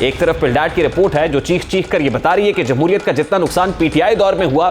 एक तरफ पिलडाट की रिपोर्ट है जो चीख चीख कर ये बता रही है कि जमहूरियत का जितना नुकसान पीटीआई दौर में हुआ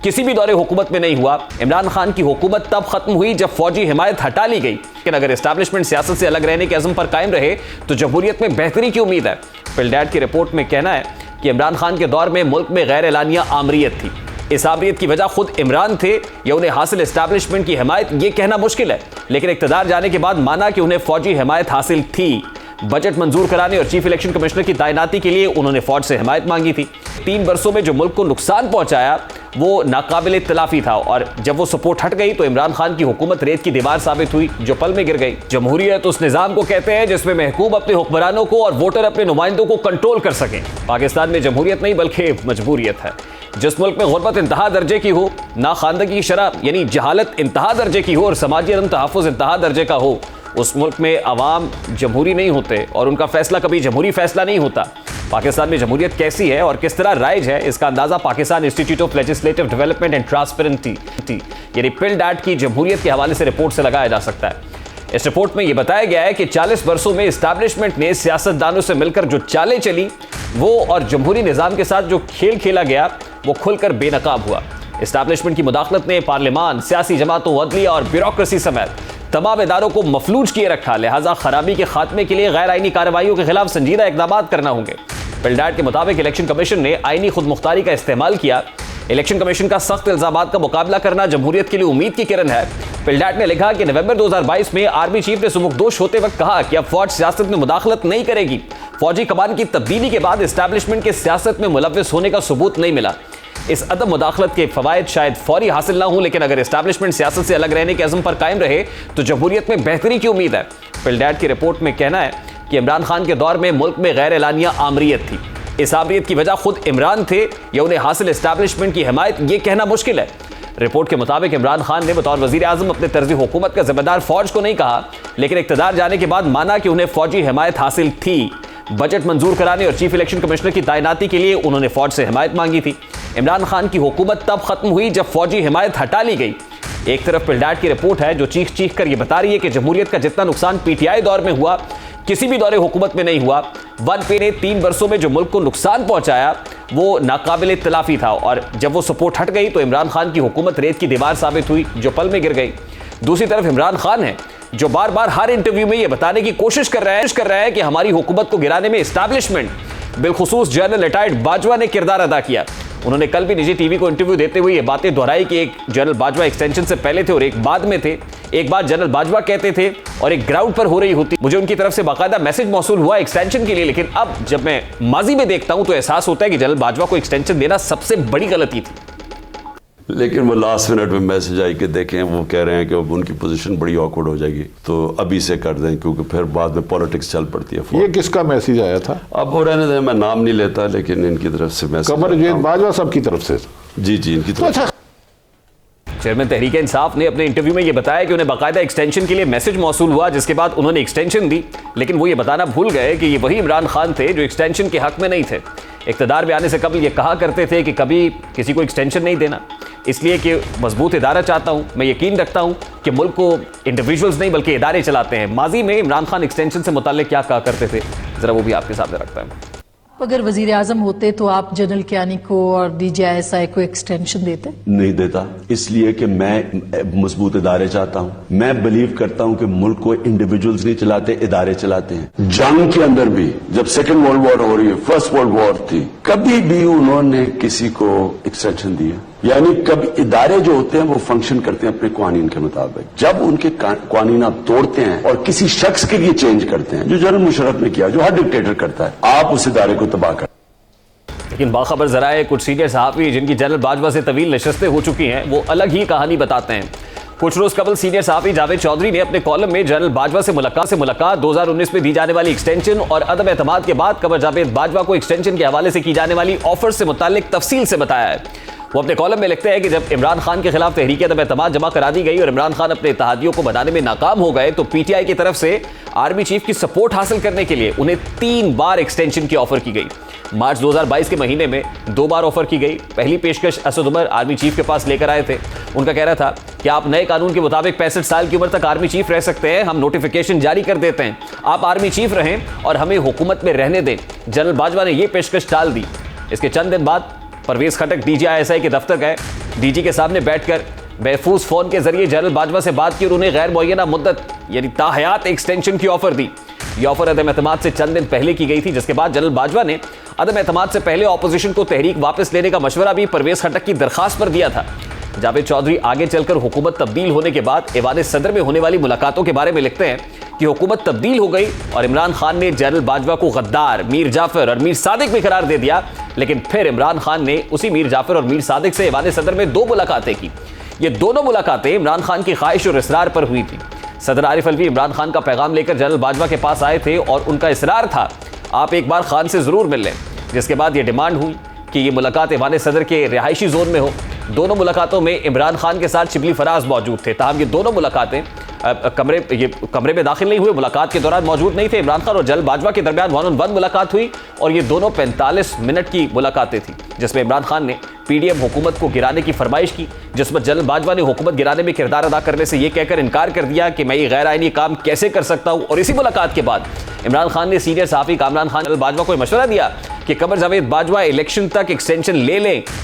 किसी भी दौरे हुकूमत में नहीं हुआ। इमरान खान की हुकूमत तब खत्म हुई जब फौजी हिमायत हटा ली गई, लेकिन अगर एस्टैब्लिशमेंट सियासत से अलग रहने के अज़्म पर कायम रहे तो जमहूरियत में बेहतरी की उम्मीद है। पिलडाट की रिपोर्ट में कहना है कि इमरान खान के दौर में मुल्क में गैर एलानिया आमरीत थी। इस आमरीत की वजह खुद इमरान थे या उन्हें हासिल एस्टैब्लिशमेंट की हिमायत, ये कहना मुश्किल है, लेकिन इक़्तिदार जाने के बाद माना कि उन्हें फौजी हिमायत हासिल थी। बजट मंजूर कराने और चीफ इलेक्शन कमिश्नर की तैनाती के लिए उन्होंने फौज से हिमायत मांगी थी। 3 बरसों में जो मुल्क को नुकसान पहुंचाया वो नाकाबिल तलाफी था, और जब वो सपोर्ट हट गई तो इमरान खान की हुकूमत रेत की दीवार साबित हुई जो पल में गिर गई। जमहूरियत उस निज़ाम को कहते हैं जिसमें महकूम अपने हुक्मरानों को और वोटर अपने नुमाइंदों को कंट्रोल कर सकें। पाकिस्तान में जमहूरियत नहीं बल्कि मजबूरियत है। जिस मुल्क में गुर्बत इंतहा दर्जे की हो, ना खानदगी की शरह यानी जहालत इंतहा दर्जे की हो और समाजी अदम तहफ़्फ़ुज़ इंतहा दर्जे का हो, उस मुल्क में अवाम जमहूरी नहीं होते और उनका फैसला कभी जमहूरी फैसला नहीं होता। पाकिस्तान में जमहूरियत कैसी है और किस तरह राइज है, इसका अंदाजा Pakistan institute of legislative development and transparency यानी पिलडाट की जमहूरियत के हवाले से रिपोर्ट से लगाया जा सकता है। इस रिपोर्ट में यह बताया गया है कि 40 बरसों में इस्टेब्लिशमेंट ने सियासतदानों से मिलकर जो चालें चली वो और जमहूरी निज़ाम के साथ जो खेल खेला गया वो खुलकर बेनकाब हुआ। इस्टेब्लिशमेंट की मुदाखलत ने पार्लियामान, सियासी जमातों, अदलिया और ब्यूरोक्रेसी समेत तमाम इदारों को मफलूज किए रखा। लिहाजा खराबी के खात्मे के लिए गैर आईनी कार्रवाइयों के खिलाफ संजीदा इक़दाम करना होंगे। पिलडाट के मुताबिक इलेक्शन कमीशन ने आईनी खुद मुख्तारी का इस्तेमाल किया। इलेक्शन कमीशन का सख्त इल्जामात का मुकाबला करना जमहूरियत के लिए उम्मीद की किरण है। पिलडाट ने लिखा कि नवंबर 2022 में आर्मी चीफ ने सुमुखदोश होते वक्त कहा कि अब फौज सियासत में मुदाखलत नहीं करेगी। फौजी कमान की तब्दीली के बाद इस्टेब्लिशमेंट के सियासत में मुलव्वस होने का सबूत नहीं मिला। इस अदम मुदाखलत के फवायद शायद फौरी हासिल ना हो, लेकिन अगर एस्टैब्लिशमेंट सियासत से अलग रहने के अज़्म पर कायम रहे तो जमहूरियत में बेहतरी की उम्मीद है। पिलडाट की रिपोर्ट में कहना है कि इमरान खान के दौर में मुल्क में गैर एलानिया आमरीत थी। इस आमरीत की वजह खुद इमरान थे या उन्हें हासिल एस्टैब्लिशमेंट की हिमायत, ये कहना मुश्किल है। रिपोर्ट के मुताबिक इमरान खान ने बतौर वज़ीर आज़म अपने तर्ज़ हुकूमत का जिम्मेदार फौज को नहीं कहा, लेकिन इक़्तिदार जाने के बाद माना कि उन्हें फौजी हिमायत हासिल थी। बजट मंजूर कराने और चीफ इलेक्शन कमिश्नर की तैनाती के लिए उन्होंने फौज से हिमायत मांगी थी। इमरान खान की हुकूमत तब खत्म हुई जब फौजी हिमायत हटा ली गई। एक तरफ पिलडाट की रिपोर्ट है जो चीख चीख कर ये बता रही है कि जमहूरियत का जितना नुकसान पीटीआई दौर में हुआ किसी भी दौरे हुकूमत में नहीं हुआ। वन पे ने 3 बरसों में जो मुल्क को नुकसान पहुंचाया वो नाकाबिल तलाफी था, और जब वो सपोर्ट हट गई तो इमरान खान की हुकूमत रेत की दीवार साबित हुई जो पल में गिर गई। दूसरी तरफ इमरान खान है जो बार बार हर इंटरव्यू में ये बताने की कोशिश कर रहा है कि हमारी हुकूमत को गिराने में एस्टैब्लिशमेंट, बिलखुसूस जनरल रिटायर्ड बाजवा ने किरदार अदा किया। उन्होंने कल भी निजी टीवी को इंटरव्यू देते हुए ये बातें दोहराई कि एक जनरल बाजवा एक्सटेंशन से पहले थे और एक बाद में थे। एक बात जनरल बाजवा कहते थे और एक ग्राउंड पर हो रही होती। मुझे उनकी तरफ से बाकायदा मैसेज मौसूल हुआ एक्सटेंशन के लिए, लेकिन अब जब मैं माजी में देखता हूं तो एहसास होता है कि जनरल बाजवा को एक्सटेंशन देना सबसे बड़ी गलती थी। लेकिन वो लास्ट मिनट में मैसेज आई कि देखें वो कह रहे हैं कि अब उनकी पोजीशन बड़ी ऑकवर्ड हो जाएगी तो अभी से कर दें, क्योंकि फिर बाद में पॉलिटिक्स चल पड़ती है। ये किसका मैसेज आया था? अब वो रहने दें, मैं नाम नहीं लेता, लेकिन इनकी तरफ से मैसेज कमरजीत बाजवा साहब की तरफ से। जी इनकी तरफ। चेयरमैन तहरीक इंसाफ ने अपने इंटरव्यू में यह बताया कि उन्हें बाकायदा एक्सटेंशन के लिए मैसेज मौसूल हुआ, जिसके बाद उन्होंने एक्सटेंशन दी, लेकिन वो ये बताना भूल गए कि ये वही इमरान खान थे जो एक्सटेंशन के हक में नहीं थे। इक़्तिदार में आने से कबल ये कहा करते थे कि कभी किसी को एक्सटेंशन नहीं देना, इसलिए कि मजबूत इदारा चाहता हूँ, मैं यकीन रखता हूँ कि मुल्क को इंडिविजुअल्स नहीं बल्कि इदारे चलाते हैं। माजी में इमरान खान एक्सटेंशन से मुताल्लिक क्या कहा करते थे, ज़रा वो भी आपके सामने रखता है। अगर वजीर आजम होते तो आप जनरल कियानी को और DGISI को एक्सटेंशन देते? नहीं देता, इसलिए कि मैं मजबूत इदारे चाहता हूँ। मैं बिलीव करता हूँ कि मुल्क को इंडिविजुअल्स नहीं चलाते, इदारे चलाते हैं। जंग के अंदर भी जब सेकेंड वर्ल्ड वॉर हो रही है, फर्स्ट वर्ल्ड वॉर थी, कभी भी उन्होंने किसी को एक्सटेंशन दिया? यानी कभी इदारे जो होते हैं वो फंक्शन करते हैं अपने कानून के मुताबिक। जब उनके कानून आप तोड़ते हैं और किसी शख्स के लिए चेंज करते हैं, जो जनरल मुशर्रफ ने किया, जो हर डिक्टेटर करता है, आप उस इदारे को तबाह कर। लेकिन बाखबर जराए कुछ सीनियर सहाफ़ी जिनकी जनरल बाजवा से तवील नशस्तें हो चुकी हैं, वो अलग ही कहानी बताते हैं। कुछ रोज कबल सीनियर सहाफ़ी जावेद चौधरी ने अपने कॉलम में जनरल बाजवा से मुलाकात 2019 में दी जाने वाली एक्सटेंशन और अदम एतमाद के बाद कबर जावेद बाजवा को एक्सटेंशन के हवाले से की जाने वाली ऑफर से मुताल्लिक तफसील से बताया है। वो अपने कॉलम में लिखते हैं कि जब इमरान खान के खिलाफ तहरीक अदम एतमाद जमा करा दी गई और इमरान खान अपने इत्तेहादियों को बनाने में नाकाम हो गए तो PTI की तरफ से आर्मी चीफ की सपोर्ट हासिल करने के लिए उन्हें 3 बार एक्सटेंशन की ऑफर की गई। मार्च 2022 के महीने में 2 बार ऑफर की गई। पहली पेशकश असद उमर आर्मी चीफ के पास लेकर आए थे। उनका कहना था कि आप नए कानून के मुताबिक 65 साल की उम्र तक आर्मी चीफ रह सकते हैं, हम नोटिफिकेशन जारी कर देते हैं, आप आर्मी चीफ रहें और हमें हुकूमत में रहने दें। जनरल बाजवा ने यह पेशकश टाल दी। इसके चंद दिन बाद परवेज खटक DGISI के दफ्तर गए। DG के सामने बैठकर महफूज फोन के जरिए जनरल बाजवा से बात की और उन्हें गैर मुअय्यना मुद्दत यानी ताहयात एक्सटेंशन की ऑफर दी। यह ऑफर अदम एतमाद से चंद दिन पहले की गई थी, जिसके बाद जनरल बाजवा ने अदम एतमाद से पहले ऑपोजिशन को तहरीक वापस लेने का मशवरा भी परवेज खटक की दरखास्त पर दिया था। जावेद चौधरी आगे चलकर हुकूमत तब्दील होने के बाद ऐवान सदर में होने वाली मुलाकातों के बारे में लिखते हैं कि हुकूमत तब्दील हो गई और इमरान खान ने जनरल बाजवा को गद्दार, मीर जाफर और मीर सादिक में करार दे दिया। लेकिन फिर इमरान खान ने उसी मीर जाफर और मीर सादिक से ऐवान सदर में 2 मुलाकातें की। ये दोनों मुलाकातें इमरान खान की ख्वाहिश और इसरार पर हुई थी। सदर आरिफ अलवी इमरान खान का पैगाम लेकर जनरल बाजवा के पास आए थे और उनका इसरार था आप एक बार खान से जरूर मिल लें, जिसके बाद ये डिमांड हुई कि ये मुलाकात ऐवान सदर के रिहायशी जोन में हो। दोनों मुलाकातों में इमरान खान के साथ शिबली फराज मौजूद थे। ताहम ये दोनों मुलाकातें कमरे में दाखिल नहीं हुए, मुलाकात के दौरान मौजूद नहीं थे। इमरान खान और जनरल बाजवा के दरमियान 1-on-1 मुलाकात हुई और ये दोनों 45 मिनट की मुलाकातें थी, जिसमें इमरान खान ने PDM हुकूमत को गिराने की फरमाइश की, जिसमें जनरल बाजवा ने हुकूमत गिराने में किरदार अदा करने से यह कहकर इनकार कर दिया कि मैं ये गैर आईनी काम कैसे कर सकता हूं। और इसी मुलाकात के बाद इमरान खान ने सीनियर सहाफी कामरान खान जनरल बाजवा को मशवरा दिया कि कमर जावेद बाजवा इलेक्शन तक एक्सटेंशन ले लें